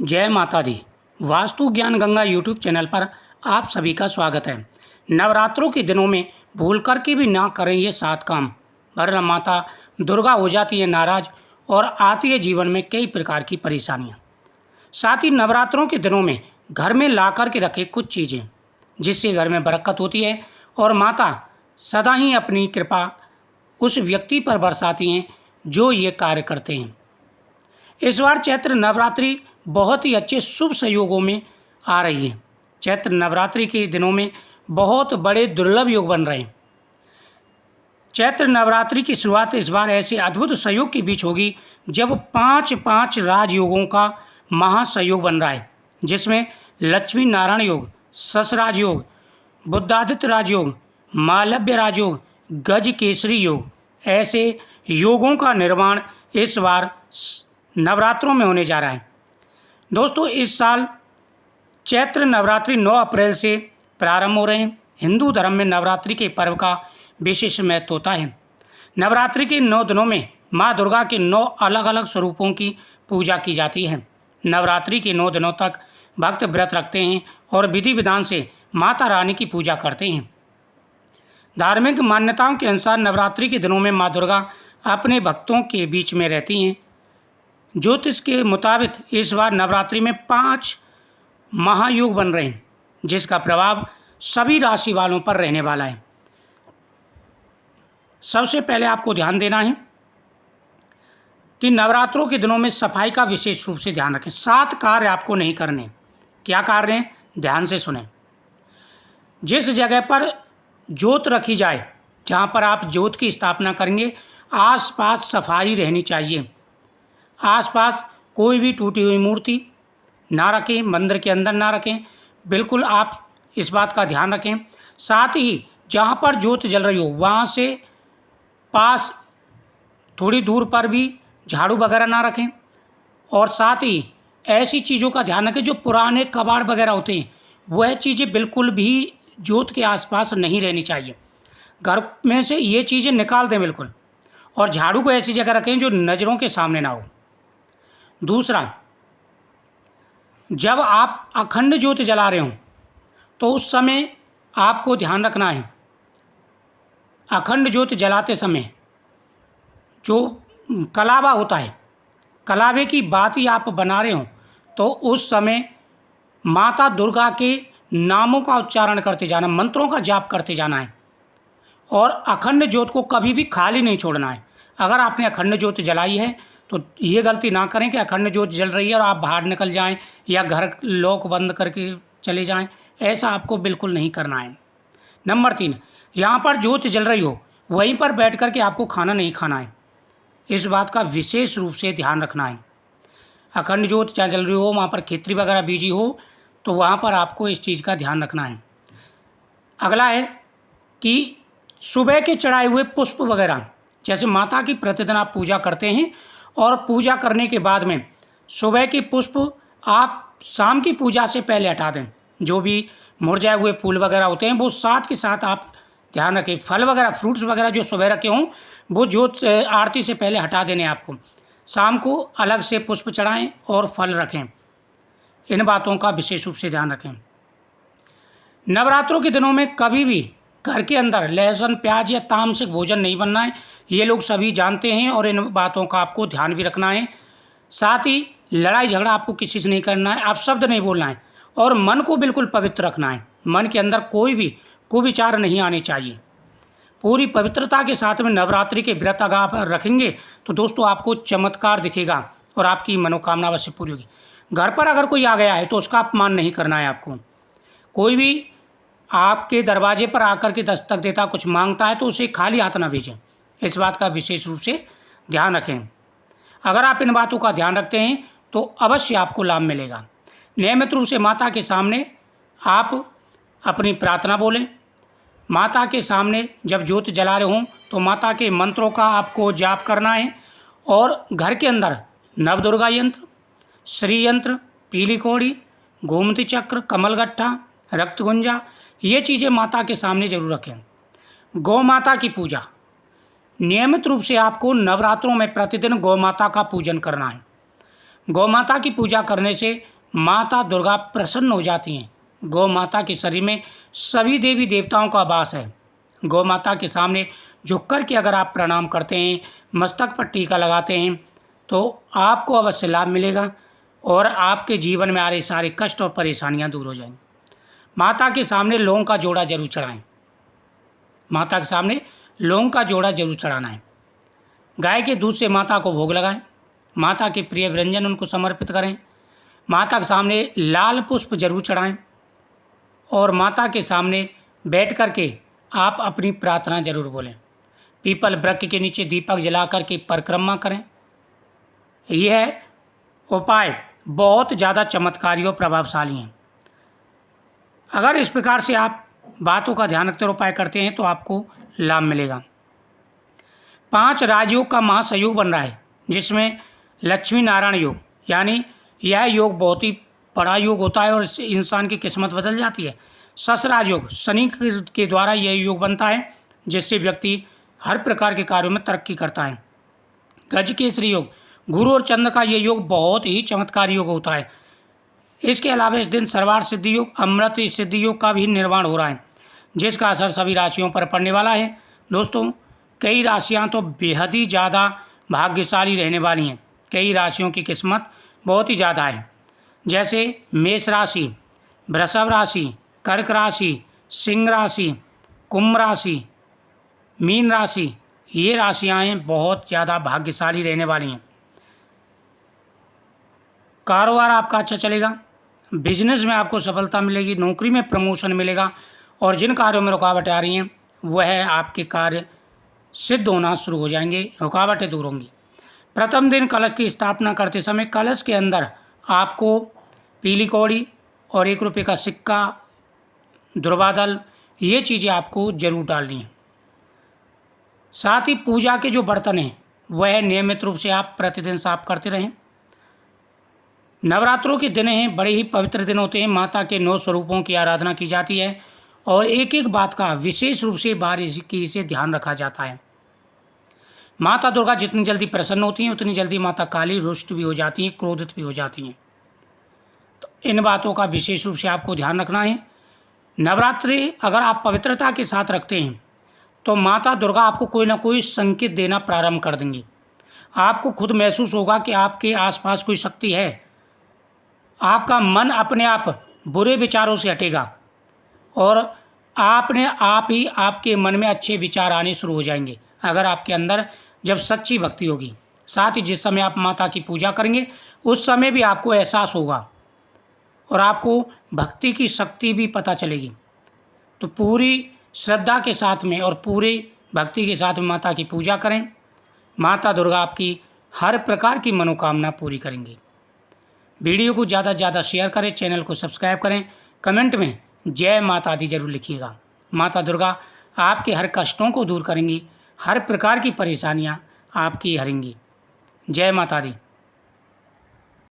जय माता दी। वास्तु ज्ञान गंगा यूट्यूब चैनल पर आप सभी का स्वागत है। नवरात्रों के दिनों में भूल कर के भी ना करें ये 7 काम, वरना माता दुर्गा हो जाती है नाराज और आती है जीवन में कई प्रकार की परेशानियां। साथ ही नवरात्रों के दिनों में घर में ला कर के रखें कुछ चीज़ें जिससे घर में बरकत होती है और माता सदा ही अपनी कृपा उस व्यक्ति पर बरसाती हैं जो ये कार्य करते हैं। इस बार चैत्र नवरात्रि बहुत ही अच्छे शुभ संयोगों में आ रही है। चैत्र नवरात्रि के दिनों में बहुत बड़े दुर्लभ योग बन रहे हैं। चैत्र नवरात्रि की शुरुआत इस बार ऐसे अद्भुत संयोग के बीच होगी जब 5 राजयोगों का महासंयोग बन रहा है, जिसमें लक्ष्मी नारायण योग, शश राजयोग, बुद्धादित्य राजयोग, मालव्य राजयोग, गज केसरी योग, ऐसे योगों का निर्माण इस बार नवरात्रों में होने जा रहा है। दोस्तों, इस साल चैत्र नवरात्रि 9 अप्रैल से प्रारंभ हो रहे हैं। हिंदू धर्म में नवरात्रि के पर्व का विशेष महत्व होता है। नवरात्रि के 9 दिनों में माँ दुर्गा के 9 अलग अलग स्वरूपों की पूजा की जाती है। नवरात्रि के 9 दिनों तक भक्त व्रत रखते हैं और विधि विधान से माता रानी की पूजा करते हैं। धार्मिक मान्यताओं के अनुसार नवरात्रि के दिनों में माँ दुर्गा अपने भक्तों के बीच में रहती हैं। ज्योतिष के मुताबिक इस बार नवरात्रि में 5 महायोग बन रहे हैं, जिसका प्रभाव सभी राशि वालों पर रहने वाला है। सबसे पहले आपको ध्यान देना है कि नवरात्रों के दिनों में सफाई का विशेष रूप से ध्यान रखें। 7 कार्य आपको नहीं करने। क्या कार्य हैं? ध्यान से सुने। जिस जगह पर ज्योत रखी जाए, जहाँ पर आप ज्योत की स्थापना करेंगे, आसपास सफाई रहनी चाहिए। आसपास कोई भी टूटी हुई मूर्ति ना रखें, मंदिर के अंदर ना रखें। बिल्कुल आप इस बात का ध्यान रखें। साथ ही जहाँ पर ज्योत जल रही हो वहाँ से पास थोड़ी दूर पर भी झाड़ू वगैरह ना रखें। और साथ ही ऐसी चीज़ों का ध्यान रखें जो पुराने कबाड़ वगैरह होते हैं, वह चीज़ें बिल्कुल भी ज्योत के आसपास नहीं रहनी चाहिए। घर में से ये चीज़ें निकाल दें बिल्कुल। और झाड़ू को ऐसी जगह रखें जो नज़रों के सामने ना हो। दूसरा, जब आप अखंड ज्योत जला रहे हों तो उस समय आपको ध्यान रखना है, अखंड ज्योत जलाते समय जो कलावा होता है, कलावे की बात ही आप बना रहे हों तो उस समय माता दुर्गा के नामों का उच्चारण करते जाना, मंत्रों का जाप करते जाना है। और अखंड ज्योत को कभी भी खाली नहीं छोड़ना है। अगर आपने अखंड ज्योत जलाई है तो ये गलती ना करें कि अखंड ज्योत जल रही है और आप बाहर निकल जाएं या घर लॉक बंद करके चले जाएं। ऐसा आपको बिल्कुल नहीं करना है। नंबर 3, यहाँ पर ज्योत जल रही हो वहीं पर बैठ कर के आपको खाना नहीं खाना है। इस बात का विशेष रूप से ध्यान रखना है। अखंड ज्योत जहाँ जल रही हो, वहाँ पर खिचड़ी वगैरह बीजी हो तो वहाँ पर आपको इस चीज़ का ध्यान रखना है। अगला है कि सुबह के चढ़ाए हुए पुष्प वगैरह, जैसे माता की प्रतिदिन आप पूजा करते हैं और पूजा करने के बाद में सुबह के पुष्प आप शाम की पूजा से पहले हटा दें। जो भी मुरझाए हुए फूल वगैरह होते हैं वो साथ के साथ आप ध्यान रखें। फल वगैरह, फ्रूट्स वगैरह जो सुबह रखे हों वो जो आरती से पहले हटा देने आपको। शाम को अलग से पुष्प चढ़ाएं और फल रखें। इन बातों का विशेष रूप से ध्यान रखें। नवरात्रों के दिनों में कभी भी घर के अंदर लहसुन, प्याज या तामसिक भोजन नहीं बनना है। ये लोग सभी जानते हैं और इन बातों का आपको ध्यान भी रखना है। साथ ही लड़ाई झगड़ा आपको किसी से नहीं करना है, अपशब्द नहीं बोलना है और मन को बिल्कुल पवित्र रखना है। मन के अंदर कोई भी कुविचार नहीं आने चाहिए। पूरी पवित्रता के साथ में नवरात्रि के व्रत अगर आप रखेंगे तो दोस्तों आपको चमत्कार दिखेगा और आपकी मनोकामना अवश्य पूरी होगी। घर पर अगर कोई आ गया है तो उसका अपमान नहीं करना है आपको। कोई भी आपके दरवाजे पर आकर के दस्तक देता, कुछ मांगता है तो उसे खाली हाथ ना भेजें। इस बात का विशेष रूप से ध्यान रखें। अगर आप इन बातों का ध्यान रखते हैं तो अवश्य आपको लाभ मिलेगा। नियमित रूप से माता के सामने आप अपनी प्रार्थना बोलें। माता के सामने जब ज्योत जला रहे हों तो माता के मंत्रों का आपको जाप करना है। और घर के अंदर नवदुर्गा यंत्र, श्री यंत्र, पीली कौड़ी, गोमती चक्र, कमलगट्ठा, रक्तगुंजा, ये चीज़ें माता के सामने जरूर रखें। गौ माता की पूजा, नियमित रूप से आपको नवरात्रों में प्रतिदिन गौ माता का पूजन करना है। गौ माता की पूजा करने से माता दुर्गा प्रसन्न हो जाती हैं। गौ माता के शरीर में सभी देवी देवताओं का वास है। गौ माता के सामने झुक कर के अगर आप प्रणाम करते हैं, मस्तक पर टीका लगाते हैं, तो आपको अवश्य लाभ मिलेगा और आपके जीवन में आ रहे सारे कष्ट और परेशानियां दूर हो जाएंगी। माता के सामने लौंग का जोड़ा जरूर चढ़ाएं। माता के सामने लौंग का जोड़ा जरूर चढ़ाना है। गाय के दूध से माता को भोग लगाएं। माता के प्रिय व्यंजन उनको समर्पित करें। माता के सामने लाल पुष्प जरूर चढ़ाएं और माता के सामने बैठ कर के आप अपनी प्रार्थना जरूर बोलें। पीपल वृक्ष के नीचे दीपक जला कर के परिक्रमा करें। यह उपाय बहुत ज़्यादा चमत्कारी और प्रभावशाली हैं। अगर इस प्रकार से आप बातों का ध्यान रखते और उपाय करते हैं तो आपको लाभ मिलेगा। 5 राजयोग का महासयोग बन रहा है, जिसमें लक्ष्मी नारायण योग, यानी यह योग बहुत ही बड़ा योग होता है और इससे इंसान की किस्मत बदल जाती है। ससराज योग, शनि के द्वारा यह योग बनता है, जिससे व्यक्ति हर प्रकार के कार्यों में तरक्की करता है। गजकेसरी योग, गुरु और चंद्र का यह योग बहुत ही चमत्कारी योग होता है। इसके अलावा इस दिन सर्वार्थ सिद्धि योग, अमृत सिद्धि योग का भी निर्माण हो रहा है, जिसका असर सभी राशियों पर पड़ने वाला है। दोस्तों, कई राशियां तो बेहद ही ज़्यादा भाग्यशाली रहने वाली हैं। कई राशियों की किस्मत बहुत ही ज़्यादा है, जैसे मेष राशि, वृषभ राशि, कर्क राशि, सिंह राशि, कुंभ राशि, मीन राशि। ये राशियाँ बहुत ज़्यादा भाग्यशाली रहने वाली हैं। कारोबार आपका अच्छा चलेगा, बिजनेस में आपको सफलता मिलेगी, नौकरी में प्रमोशन मिलेगा और जिन कार्यों में रुकावटें आ रही हैं वह आपके कार्य सिद्ध होना शुरू हो जाएंगे, रुकावटें दूर होंगी। प्रथम दिन कलश की स्थापना करते समय कलश के अंदर आपको पीली कौड़ी और 1 रुपये का सिक्का, दुर्वादल, ये चीज़ें आपको जरूर डालनी है। साथ ही पूजा के जो बर्तन हैं वह नियमित रूप से आप प्रतिदिन साफ करते रहें। नवरात्रों के दिन हैं, बड़े ही पवित्र दिन होते हैं। माता के 9 स्वरूपों की आराधना की जाती है और एक एक बात का विशेष रूप से बारीकी से ध्यान रखा जाता है। माता दुर्गा जितनी जल्दी प्रसन्न होती हैं उतनी जल्दी माता काली रुष्ट भी हो जाती हैं, क्रोधित भी हो जाती हैं। तो इन बातों का विशेष रूप से आपको ध्यान रखना है। नवरात्रि अगर आप पवित्रता के साथ रखते हैं तो माता दुर्गा आपको कोई ना कोई संकेत देना प्रारंभ कर देंगी। आपको खुद महसूस होगा कि आपके आसपास कोई शक्ति है। आपका मन अपने आप बुरे विचारों से हटेगा और आपने आप ही आपके मन में अच्छे विचार आने शुरू हो जाएंगे, अगर आपके अंदर जब सच्ची भक्ति होगी। साथ ही जिस समय आप माता की पूजा करेंगे उस समय भी आपको एहसास होगा और आपको भक्ति की शक्ति भी पता चलेगी। तो पूरी श्रद्धा के साथ में और पूरी भक्ति के साथ में माता की पूजा करें। माता दुर्गा आपकी हर प्रकार की मनोकामना पूरी करेंगी। वीडियो को ज़्यादा से ज़्यादा शेयर करें, चैनल को सब्सक्राइब करें, कमेंट में जय माता दी जरूर लिखिएगा। माता दुर्गा आपके हर कष्टों को दूर करेंगी, हर प्रकार की परेशानियां आपकी हरेंगी। जय माता दी।